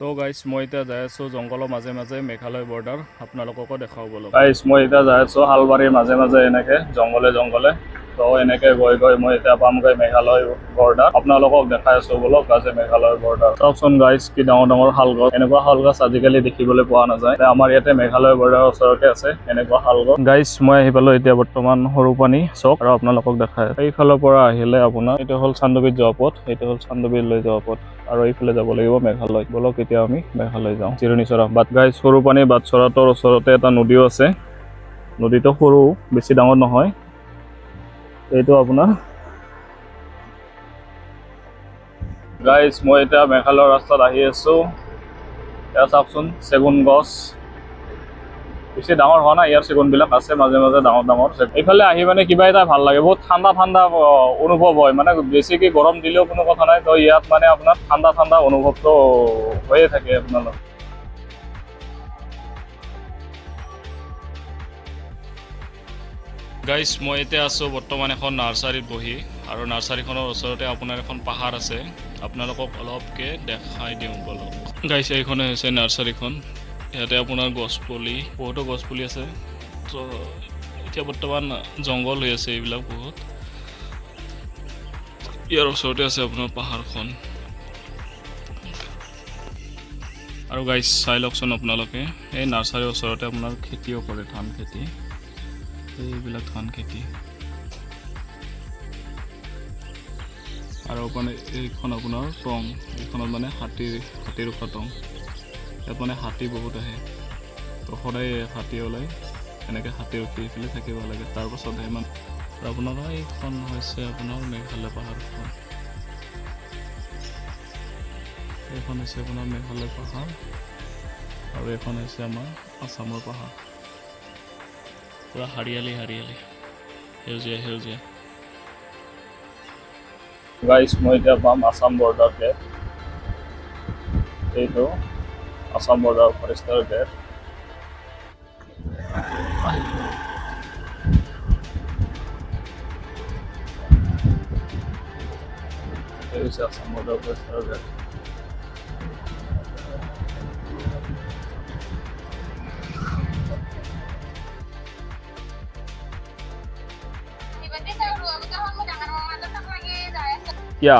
তো গাইছ মই এতিয়া যাই আছোঁ জংঘলৰ মাজে মাজে মেঘালয় বৰ্ডাৰ আপোনালোককো দেখাব ব'লো গাইছ মই এতিয়া যাই আছোঁ হালবাৰীৰ মাজে মাজে এনেকৈ জংঘলে তো এনেকৈ গৈ মই এতিয়া পামগৈ মেঘালয় বৰ্ডাৰ আপোনালোকক দেখাই আছোঁ ব'লক আজি মেঘালয় বৰ্ডাৰ চাওকচোন গাইছ কি ডাঙৰ ডাঙৰ শাল গছ এনেকুৱা শাল গছ আজিকালি দেখিবলৈ পোৱা নাযায় আমাৰ ইয়াতে মেঘালয় বৰ্ডাৰৰ ওচৰতে আছে এনেকুৱা শাল গছ গাইছ মই আহি পালোঁ এতিয়া বৰ্তমান সৰুপানী চক আৰু আপোনালোকক দেখাই এইফালৰ পৰা আহিলে আপোনাৰ এইটো হ'ল চান্দুবিত যোৱা পথ এইটো হ'ল চান্দুবিত লৈ যোৱা পথ আৰু এইফালে যাব লাগিব মেঘালয় বলক এতিয়া আমি মেঘালয় যাওঁ জিৰণিচৰা বাট গাইছ সৰুপানী বাটচৰাটোৰ ওচৰতে এটা নদীও আছে নদীটো সৰু বেছি ডাঙৰ নহয় এইটো আপোনাৰ গাইছ মই এতিয়া মেঘালয়ৰ ৰাস্তাত আহি আছোঁ এয়া চাওকচোন চেগুন গছ বেছি ডাঙৰ হোৱা নাই ইয়াৰ চেগুনবিলাক আছে মাজে মাজে ডাঙৰ ডাঙৰ এইফালে আহি মানে কিবা এটা ভাল লাগে বহুত ঠাণ্ডা ঠাণ্ডা অনুভৱ হয় মানে বেছিকৈ গৰম দিলেও কোনো কথা নাই তো ইয়াত মানে আপোনাৰ ঠাণ্ডা ঠাণ্ডা অনুভৱটো হৈয়ে থাকে আপোনালোক গাইছ মই এতিয়া আছোঁ বৰ্তমান এখন নাৰ্চাৰীত বহি আৰু নাৰ্চাৰীখনৰ ওচৰতে আপোনাৰ এখন পাহাৰ আছে আপোনালোকক অলপকৈ দেখাই দিওঁ বলক গাইছ এইখনে হৈছে নাৰ্চাৰীখন ইয়াতে আপোনাৰ গছপুলি বহুতো গছপুলি আছে তো এতিয়া বৰ্তমান জংঘল হৈ আছে এইবিলাক বহুত ইয়াৰ ওচৰতে আছে আপোনাৰ পাহাৰখন আৰু গাইছ চাই লওকচোন আপোনালোকে এই নাৰ্চাৰীৰ ওচৰতে আপোনাৰ খেতিও কৰে ধান খেতি এইবিলাক ধান খেতি আৰু মানে এইখন আপোনাৰ টং এইখনত মানে হাতী ৰখা টং ইয়াত মানে হাতী বহুত আহে তো সদায় হাতী ওলাই এনেকৈ হাতী ৰখি পেলাই থাকিব লাগে তাৰপাছতহে মানে আপোনাৰ এইখন হৈছে আপোনাৰ মেঘালয় পাহাৰখন এইখন হৈছে আপোনাৰ মেঘালয় পাহাৰ আৰু এইখন হৈছে আমাৰ আছামৰ পাহাৰ পুৰা হাৰিয়ালি সেউজীয়া গাইছ মই এতিয়া পাম আছাম বৰ্ডাৰ গেট এইটো আছাম বৰ্ডাৰ ফৰেষ্টৰ গেট এই হৈছে আছাম বৰ্ডাৰ ফৰেষ্টৰ গেট क्या